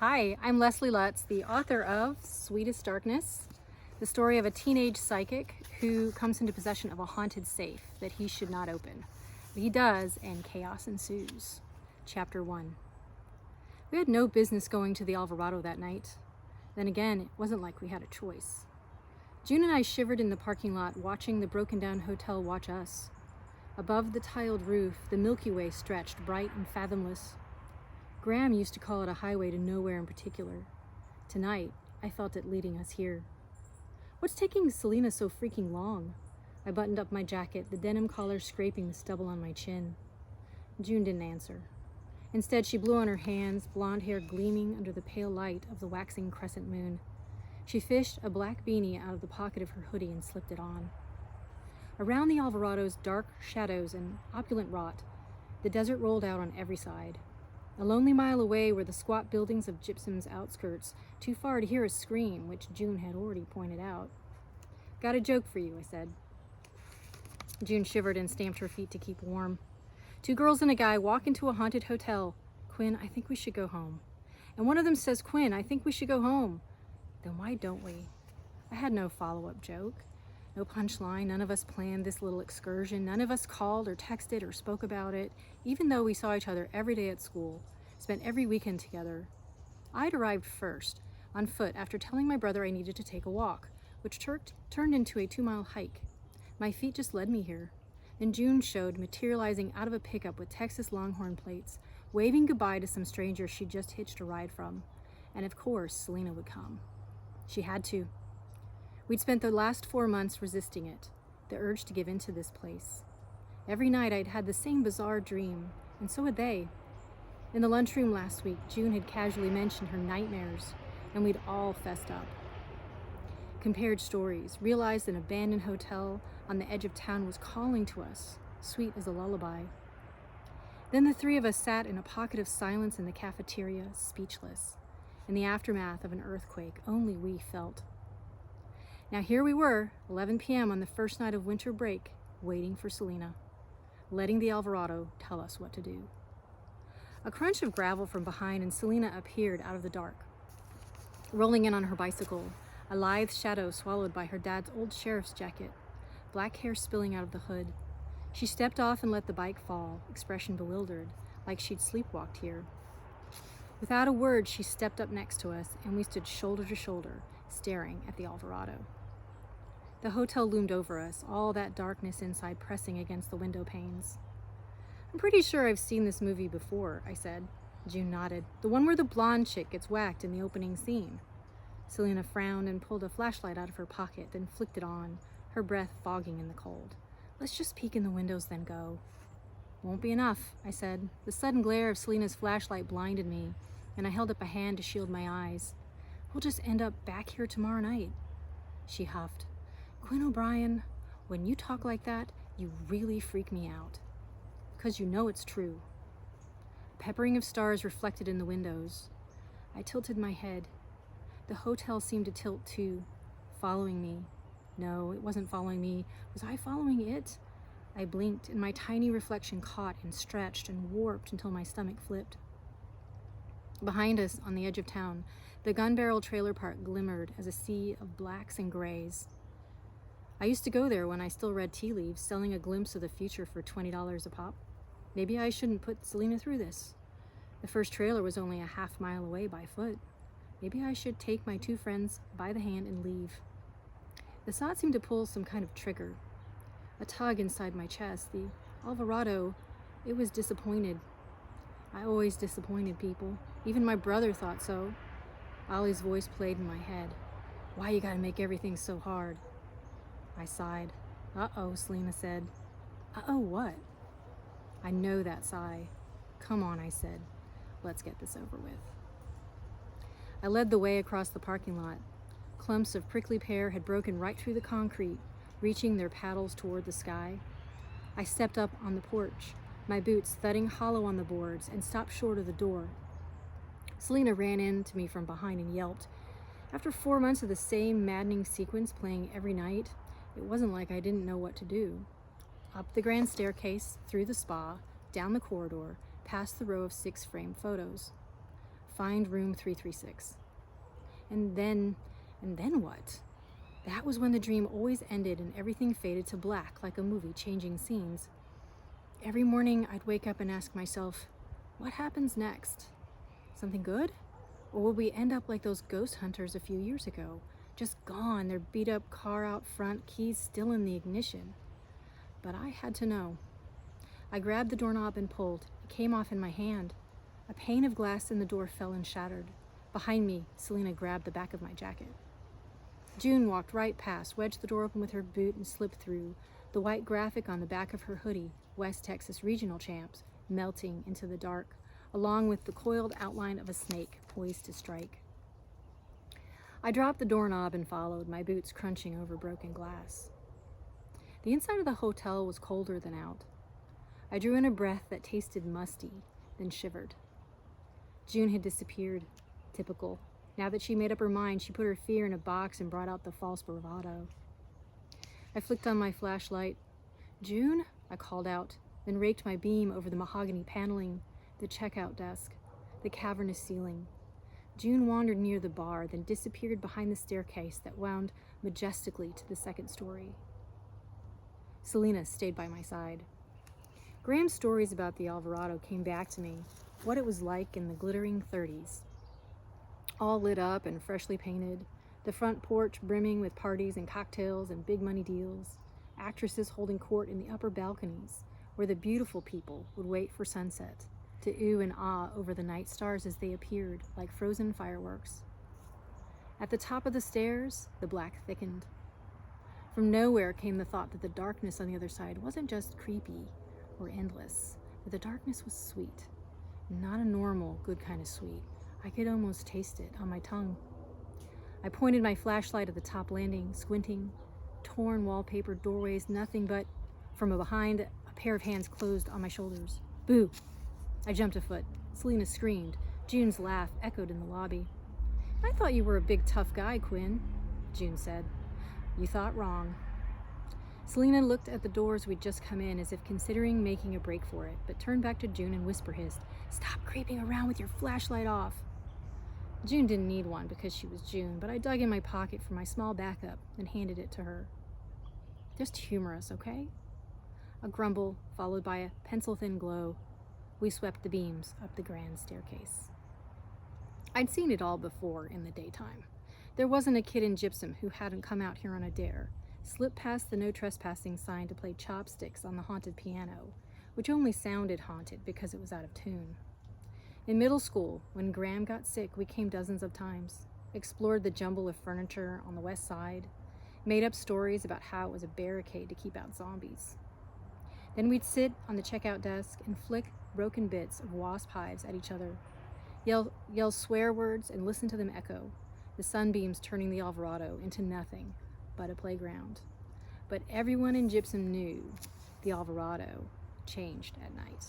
Hi, I'm Leslie Lutz, the author of Sweetest Darkness, the story of a teenage psychic who comes into possession of a haunted safe that he should not open. But he does, and chaos ensues. Chapter 1. We had no business going to the Alvarado that night. Then again, it wasn't like we had a choice. June and I shivered in the parking lot, watching the broken-down hotel watch us. Above the tiled roof, the Milky Way stretched, bright and fathomless. Graham used to call it a highway to nowhere in particular. Tonight, I felt it leading us here. What's taking Selena so freaking long? I buttoned up my jacket, the denim collar scraping the stubble on my chin. June didn't answer. Instead, she blew on her hands, blonde hair gleaming under the pale light of the waxing crescent moon. She fished a black beanie out of the pocket of her hoodie and slipped it on. Around the Alvarado's dark shadows and opulent rot, the desert rolled out on every side. A lonely mile away were the squat buildings of Gypsum's outskirts, too far to hear a scream, which June had already pointed out. "Got a joke for you," I said. June shivered and stamped her feet to keep warm. Two girls and a guy walk into a haunted hotel. "Quinn, I think we should go home." And one of them says, "Quinn, I think we should go home." Then why don't we? I had no follow-up joke. No punchline. None of us planned this little excursion. None of us called or texted or spoke about it, even though we saw each other every day at school, spent every weekend together. I'd arrived first, on foot, after telling my brother I needed to take a walk, which turned into a 2-mile hike. My feet just led me here. And June showed, materializing out of a pickup with Texas Longhorn plates, waving goodbye to some stranger she'd just hitched a ride from. And of course, Selena would come. She had to. We'd spent the last 4 months resisting it, the urge to give in to this place. Every night I'd had the same bizarre dream, and so had they. In the lunchroom last week, June had casually mentioned her nightmares, and we'd all fessed up. Compared stories, realized an abandoned hotel on the edge of town was calling to us, sweet as a lullaby. Then the three of us sat in a pocket of silence in the cafeteria, speechless. In the aftermath of an earthquake, only we felt. Now here we were, 11 p.m. on the first night of winter break, waiting for Selena, letting the Alvarado tell us what to do. A crunch of gravel from behind and Selena appeared out of the dark, rolling in on her bicycle, a lithe shadow swallowed by her dad's old sheriff's jacket, black hair spilling out of the hood. She stepped off and let the bike fall, expression bewildered, like she'd sleepwalked here. Without a word, she stepped up next to us, and we stood shoulder to shoulder, staring at the Alvarado. The hotel loomed over us, all that darkness inside pressing against the window panes. "I'm pretty sure I've seen this movie before," I said. June nodded. "The one where the blonde chick gets whacked in the opening scene." Selena frowned and pulled a flashlight out of her pocket, then flicked it on, her breath fogging in the cold. "Let's just peek in the windows, then go." "Won't be enough," I said. The sudden glare of Selena's flashlight blinded me, and I held up a hand to shield my eyes. "We'll just end up back here tomorrow night." She huffed. "Quinn O'Brien, when you talk like that, you really freak me out. Because you know it's true." A peppering of stars reflected in the windows. I tilted my head. The hotel seemed to tilt too, following me. No, it wasn't following me. Was I following it? I blinked, and my tiny reflection caught and stretched and warped until my stomach flipped. Behind us, on the edge of town, the Gun Barrel Trailer Park glimmered as a sea of blacks and grays. I used to go there when I still read tea leaves, selling a glimpse of the future for $20 a pop. Maybe I shouldn't put Selena through this. The first trailer was only a half-mile away by foot. Maybe I should take my two friends by the hand and leave. The thought seemed to pull some kind of trigger. A tug inside my chest. The Alvarado, it was disappointed. I always disappointed people. Even my brother thought so. Ollie's voice played in my head. "Why you gotta make everything so hard?" I sighed. "Uh-oh," Selena said. "Uh-oh what?" I know that sigh. "Come on," I said. "Let's get this over with." I led the way across the parking lot. Clumps of prickly pear had broken right through the concrete, reaching their paddles toward the sky. I stepped up on the porch, my boots thudding hollow on the boards, and stopped short of the door. Selena ran into me from behind and yelped. After 4 months of the same maddening sequence playing every night, it wasn't like I didn't know what to do. Up the grand staircase, through the spa, down the corridor, past the row of 6 framed photos. Find room 336. And then what? That was when the dream always ended and everything faded to black like a movie changing scenes. Every morning I'd wake up and ask myself, what happens next? Something good? Or will we end up like those ghost hunters a few years ago? Just gone, their beat up car out front, keys still in the ignition. But I had to know. I grabbed the doorknob and pulled. It came off in my hand. A pane of glass in the door fell and shattered. Behind me, Selena grabbed the back of my jacket. June walked right past, wedged the door open with her boot and slipped through, the white graphic on the back of her hoodie, West Texas Regional Champs, melting into the dark, along with the coiled outline of a snake poised to strike. I dropped the doorknob and followed, my boots crunching over broken glass. The inside of the hotel was colder than out. I drew in a breath that tasted musty, then shivered. June had disappeared. Typical. Now that she made up her mind, she put her fear in a box and brought out the false bravado. I flicked on my flashlight. June? I called out, then raked my beam over the mahogany paneling, the checkout desk, the cavernous ceiling. June wandered near the bar, then disappeared behind the staircase that wound majestically to the second story. Selena stayed by my side. Graham's stories about the Alvarado came back to me, what it was like in the glittering 30s. All lit up and freshly painted, the front porch brimming with parties and cocktails and big money deals, actresses holding court in the upper balconies where the beautiful people would wait for sunset to ooh and ah over the night stars as they appeared like frozen fireworks. At the top of the stairs, the black thickened. From nowhere came the thought that the darkness on the other side wasn't just creepy or endless, but the darkness was sweet, not a normal, good kind of sweet. I could almost taste it on my tongue. I pointed my flashlight at the top landing, squinting. Torn wallpaper, doorways, nothing but, from behind, a pair of hands closed on my shoulders. Boo! I jumped a foot. Selena screamed. June's laugh echoed in the lobby. I thought you were a big tough guy, Quinn, June said. You thought wrong. Selena looked at the doors we'd just come in as if considering making a break for it, but turned back to June and whisper-hissed, "Stop creeping around with your flashlight off." June didn't need one because she was June, but I dug in my pocket for my small backup and handed it to her. Just humorous, okay? A grumble, followed by a pencil-thin glow. We swept the beams up the grand staircase. I'd seen it all before in the daytime. There wasn't a kid in Gypsum who hadn't come out here on a dare, slipped past the no trespassing sign to play chopsticks on the haunted piano, which only sounded haunted because it was out of tune. In middle school, when Graham got sick, we came dozens of times, explored the jumble of furniture on the west side, made up stories about how it was a barricade to keep out zombies. Then we'd sit on the checkout desk and flick broken bits of wasp hives at each other, yell swear words and listen to them echo, the sunbeams turning the Alvarado into nothing but a playground. But everyone in Gypsum knew the Alvarado changed at night.